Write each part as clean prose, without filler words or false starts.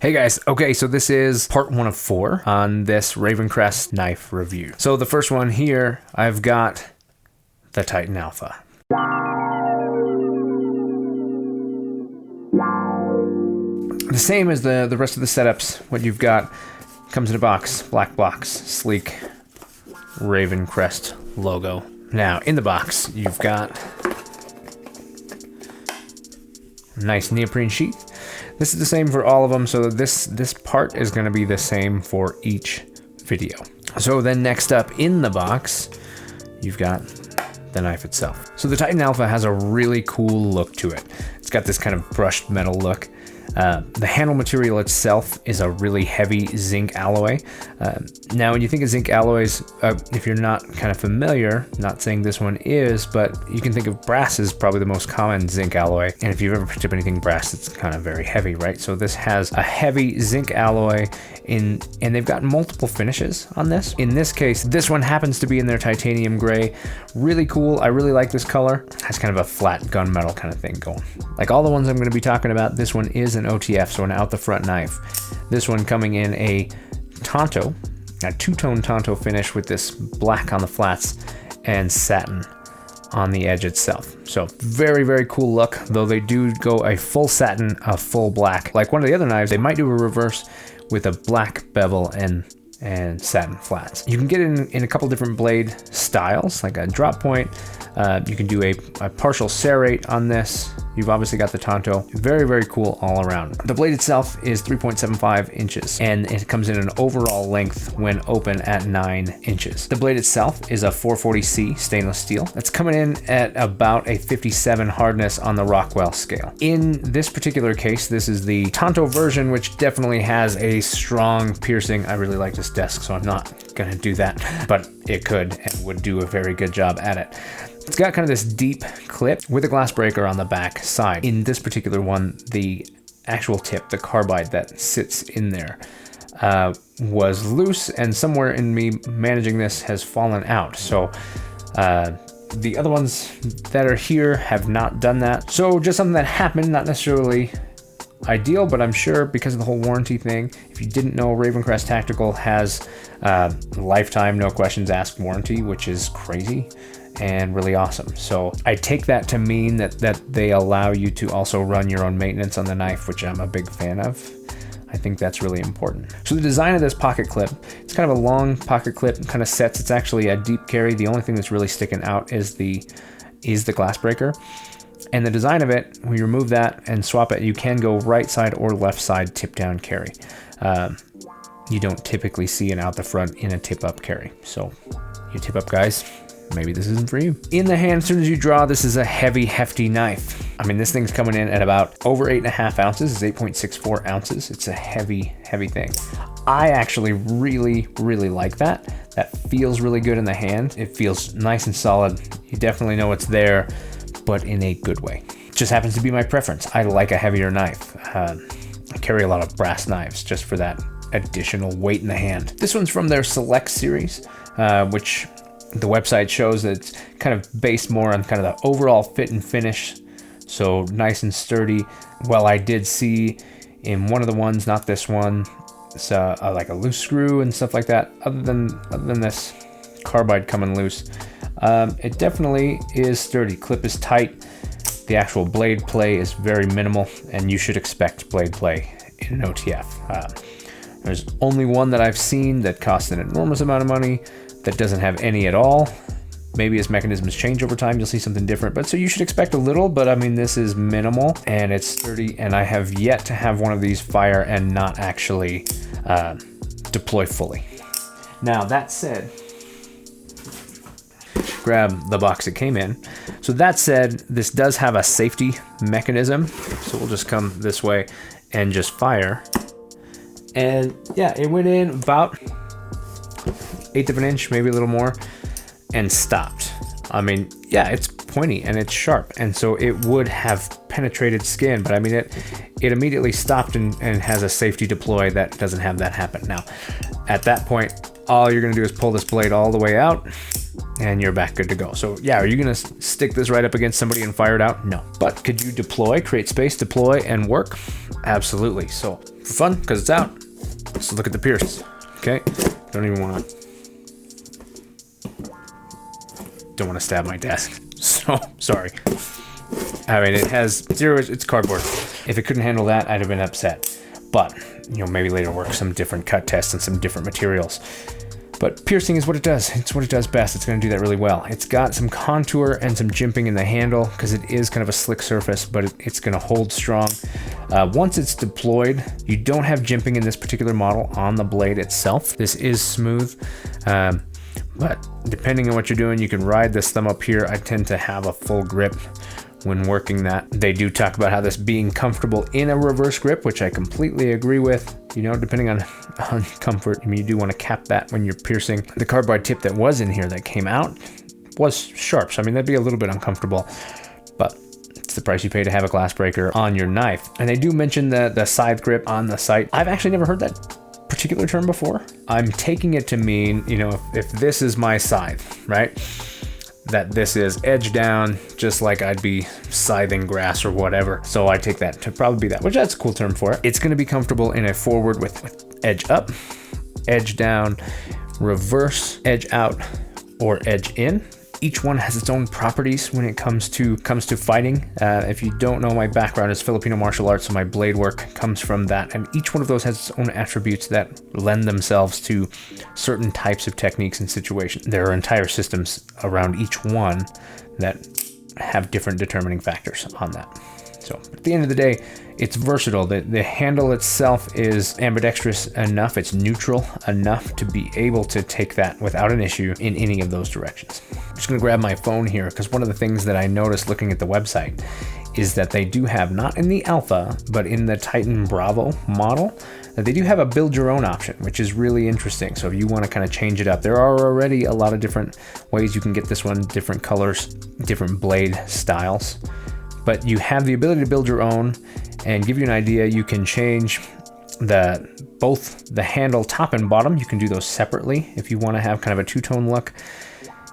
Hey guys, okay, so this is part 1 of 4 on this RavenCrest knife review. So the first one here, I've got the Titan Aolpha. The same as the rest of the setups, what you've got comes in a box, black box, sleek RavenCrest logo. Now in the box, you've got a nice neoprene sheath. This is the same for all of them, so this part is going to be the same for each video. So then next up in the box, you've got the knife itself. So the Titan Aolpha has a really cool look to it. It's got this kind of brushed metal look. The handle material itself is a really heavy zinc alloy. Now, when you think of zinc alloys, if you're not kind of familiar, not saying this one is, but you can think of brass as probably the most common zinc alloy. And if you've ever picked up anything brass, it's kind of very heavy, right? So this has a heavy zinc alloy and they've got multiple finishes on this. In this case, this one happens to be in their titanium gray. Really cool. I really like this color. It has kind of a flat gunmetal kind of thing going. Like all the ones I'm going to be talking about, this one is an OTF, so an out the front knife. This one coming in a Tonto, a two-tone Tonto finish with this black on the flats and satin on the edge itself. So very, very cool look, though they do go a full satin, a full black. Like one of the other knives, they might do a reverse with a black bevel and satin flats. You can get it in a couple different blade styles, like a drop point. You can do a partial serrate on this. You've obviously got the Tonto. Very, very cool all around. The blade itself is 3.75 inches, and it comes in an overall length when open at 9 inches. The blade itself is a 440C stainless steel. It's coming in at about a 57 hardness on the Rockwell scale. In this particular case, this is the Tonto version, which definitely has a strong piercing. I really like this desk, so I'm not gonna do that, but it could and would do a very good job at it. It's got kind of this deep clip with a glass breaker on the back side. In this particular one, the actual tip, the carbide that sits in there, was loose, and somewhere in me managing this has fallen out. So the other ones that are here have not done that. So just something that happened, not necessarily ideal, but I'm sure because of the whole warranty thing. If you didn't know, RavenCrest Tactical has lifetime, no questions asked warranty, which is crazy and really awesome. So I take that to mean that they allow you to also run your own maintenance on the knife, which I'm a big fan of. I think that's really important. So the design of this pocket clip, it's kind of a long pocket clip, kind of sets. It's actually a deep carry. The only thing that's really sticking out is the glass breaker. And the design of it, when you remove that and swap it, you can go right side or left side tip down carry. You don't typically see an out the front in a tip up carry. So you tip up guys, maybe this isn't for you. In the hand, as soon as you draw, this is a heavy, hefty knife. I mean, this thing's coming in at about over 8.5 ounces. It's 8.64 ounces. It's a heavy, heavy thing. I actually really, really like that. That feels really good in the hand. It feels nice and solid. You definitely know it's there, but in a good way. It just happens to be my preference. I like a heavier knife. I carry a lot of brass knives just for that additional weight in the hand. This one's from their Select series, which the website shows that it's kind of based more on kind of the overall fit and finish. So nice and sturdy. Well, I did see in one of the ones, not this one, it's like a loose screw and stuff like that. Other than this carbide coming loose, it definitely is sturdy. Clip is tight. The actual blade play is very minimal, and you should expect blade play in an OTF. There's only one that I've seen that costs an enormous amount of money that doesn't have any at all. Maybe as mechanisms change over time, you'll see something different. But so you should expect a little, but I mean, this is minimal and it's sturdy, and I have yet to have one of these fire and not actually deploy fully. Now that said, grab the box it came in. So that said, this does have a safety mechanism. So we'll just come this way and just fire. And yeah, it went in about 1/8 of an inch, maybe a little more, and stopped. I mean, yeah, it's pointy and it's sharp, and so it would have penetrated skin, but I mean, it immediately stopped and has a safety deploy that doesn't have that happen. Now, at that point, all you're gonna do is pull this blade all the way out, and you're back good to go. So yeah, are you gonna stick this right up against somebody and fire it out? No. But could you deploy, create space, deploy, and work? Absolutely. So for fun, because it's out, let's look at the pierce. Okay, don't want to stab my desk. So sorry. I mean, it has zero, it's cardboard. If it couldn't handle that, I'd have been upset. But, you know, maybe later work some different cut tests and some different materials. But piercing is what it does. It's what it does best. It's going to do that really well. It's got some contour and some jimping in the handle because it is kind of a slick surface, but it's going to hold strong. Once it's deployed, you don't have jimping in this particular model on the blade itself. This is smooth. But depending on what you're doing, you can ride this thumb up here. I tend to have a full grip when working that. They do talk about how this being comfortable in a reverse grip, which I completely agree with. You know, depending on comfort, I mean, you do want to cap that when you're piercing. The cardboard tip that was in here that came out was sharp, so I mean, that'd be a little bit uncomfortable, but it's the price you pay to have a glass breaker on your knife. And they do mention the scythe grip on the site. I've actually never heard that particular term before. I'm taking it to mean, you know, if this is my scythe, right? That this is edge down, just like I'd be scything grass or whatever. So I take that to probably be that, which that's a cool term for it. It's gonna be comfortable in a forward with edge up, edge down, reverse, edge out, or edge in. Each one has its own properties when it comes to fighting. If you don't know, my background is Filipino martial arts, so my blade work comes from that. And each one of those has its own attributes that lend themselves to certain types of techniques and situations. There are entire systems around each one that have different determining factors on that. So at the end of the day, it's versatile. The handle itself is ambidextrous enough, it's neutral enough to be able to take that without an issue in any of those directions. I'm just gonna grab my phone here because one of the things that I noticed looking at the website is that they do have, not in the Alpha, but in the Titan Bravo model, that they do have a build your own option, which is really interesting. So if you want to kind of change it up, there are already a lot of different ways you can get this one, different colors, different blade styles. But you have the ability to build your own, and give you an idea, you can change both the handle top and bottom. You can do those separately if you want to have kind of a two-tone look.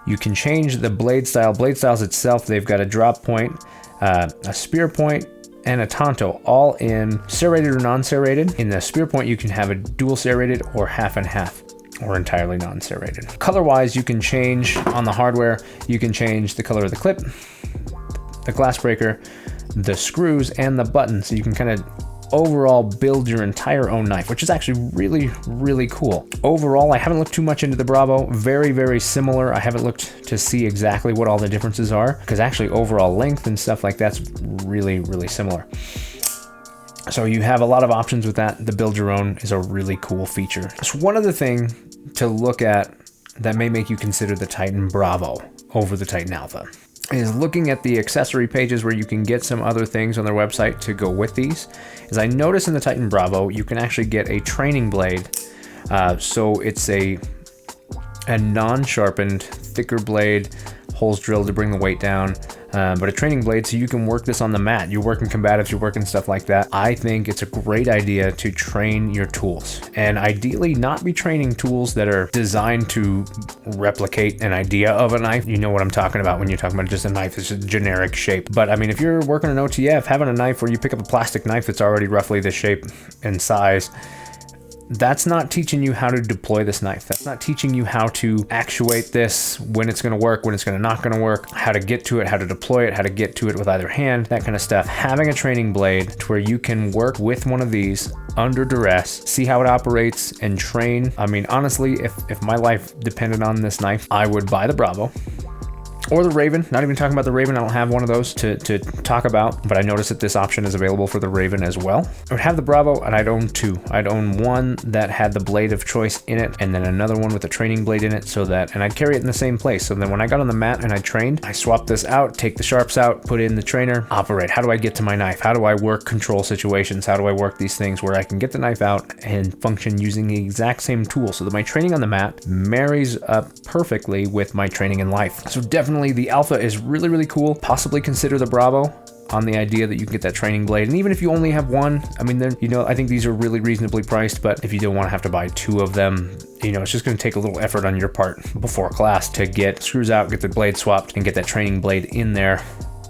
You can change the blade style. Blade styles itself, they've got a drop point, a spear point, and a tanto, all in serrated or non-serrated. In the spear point, you can have a dual serrated or half and half, or entirely non-serrated. Color-wise, you can change on the hardware. You can change the color of the clip, the glass breaker, the screws, and the buttons. So you can kind of overall build your entire own knife, which is actually really, really cool. Overall, I haven't looked too much into the Bravo. Very, very similar. I haven't looked to see exactly what all the differences are, because actually overall length and stuff like that's really, really similar. So you have a lot of options with that. The build your own is a really cool feature. So one other thing to look at that may make you consider the Titan Bravo over the Titan Alpha is looking at the accessory pages where you can get some other things on their website to go with these. As I noticed in the Titan Bravo, you can actually get a training blade. So it's a non-sharpened, thicker blade, holes drilled to bring the weight down, but a training blade so you can work this on the mat. You're working combatives, you're working stuff like that. I think it's a great idea to train your tools, and ideally not be training tools that are designed to replicate an idea of a knife. You know what I'm talking about when you're talking about just a knife. It's a generic shape. But I mean, if you're working an OTF, having a knife where you pick up a plastic knife that's already roughly the shape and size, that's not teaching you how to deploy this knife. That's not teaching you how to actuate this, when it's going to work, when it's going to not going to work, how to get to it, how to deploy it, how to get to it with either hand, that kind of stuff. Having a training blade to where you can work with one of these under duress, see how it operates, and train. I mean, honestly, if my life depended on this knife, I would buy the Bravo. Or the Raven. Not even talking about the Raven. I don't have one of those to talk about, but I noticed that this option is available for the Raven as well. I would have the Bravo, and I'd own two. I'd own one that had the blade of choice in it, and then another one with a training blade in it, and I'd carry it in the same place. So then when I got on the mat and I trained, I swapped this out, take the sharps out, put in the trainer, operate. How do I get to my knife? How do I work control situations? How do I work these things where I can get the knife out and function using the exact same tool, so that my training on the mat marries up perfectly with my training in life. So definitely the Alpha is really, really cool. Possibly consider the Bravo on the idea that you can get that training blade. And even if you only have one, I mean, then, you know, I think these are really reasonably priced, but if you don't want to have to buy two of them, you know, it's just going to take a little effort on your part before class to get screws out, get the blade swapped, and get that training blade in there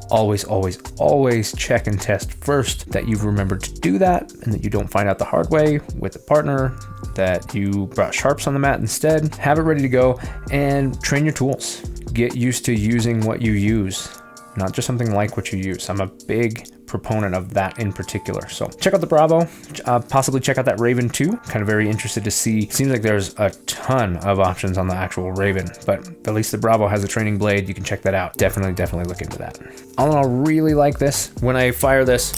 always, always, always check and test first that you've remembered to do that and that you don't find out the hard way with a partner, that you brought sharps on the mat instead. Have it ready to go and train your tools. Get used to using what you use, not just something like what you use. I'm a big proponent of that in particular. So check out the Bravo, possibly check out that Raven too. Kind of very interested to see. Seems like there's a ton of options on the actual Raven, but at least the Bravo has a training blade. You can check that out. Definitely look into that. All in all, really like this. When I fire this,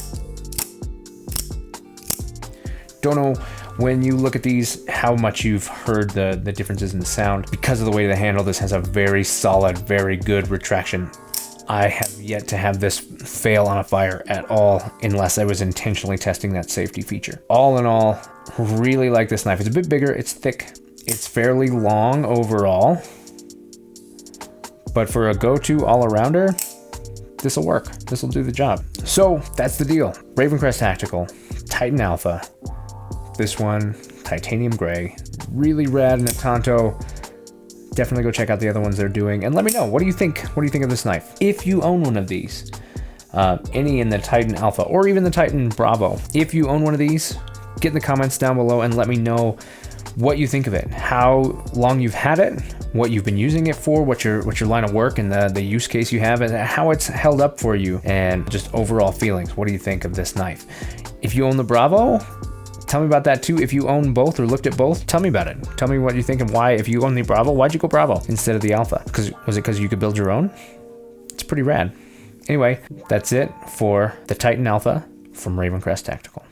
don't know when you look at these how much you've heard the differences in the sound. Because of the way the handle, this has a very solid, very good retraction. I have yet to have this fail on a fire at all unless I was intentionally testing that safety feature. All in all, really like this knife. It's a bit bigger, it's thick, it's fairly long overall, but for a go-to all-arounder, this will work. This will do the job. So that's the deal. RavenCrest Tactical, Titan Alpha. This one, titanium gray, really rad in a Tonto. Definitely go check out the other ones they're doing and let me know. What do you think? What do you think of this knife? If you own one of these, any in the Titan Alpha or even the Titan Bravo, if you own one of these, get in the comments down below and let me know what you think of it, how long you've had it, what you've been using it for, what your line of work and the use case you have, and how it's held up for you, and just overall feelings. What do you think of this knife? If you own the Bravo, tell me about that too. If you own both or looked at both, tell me about it. Tell me what you think and why. If you own the Bravo, why'd you go Bravo instead of the Alpha? Was it because you could build your own? It's pretty rad. Anyway, that's it for the Titan Alpha from RavenCrest Tactical.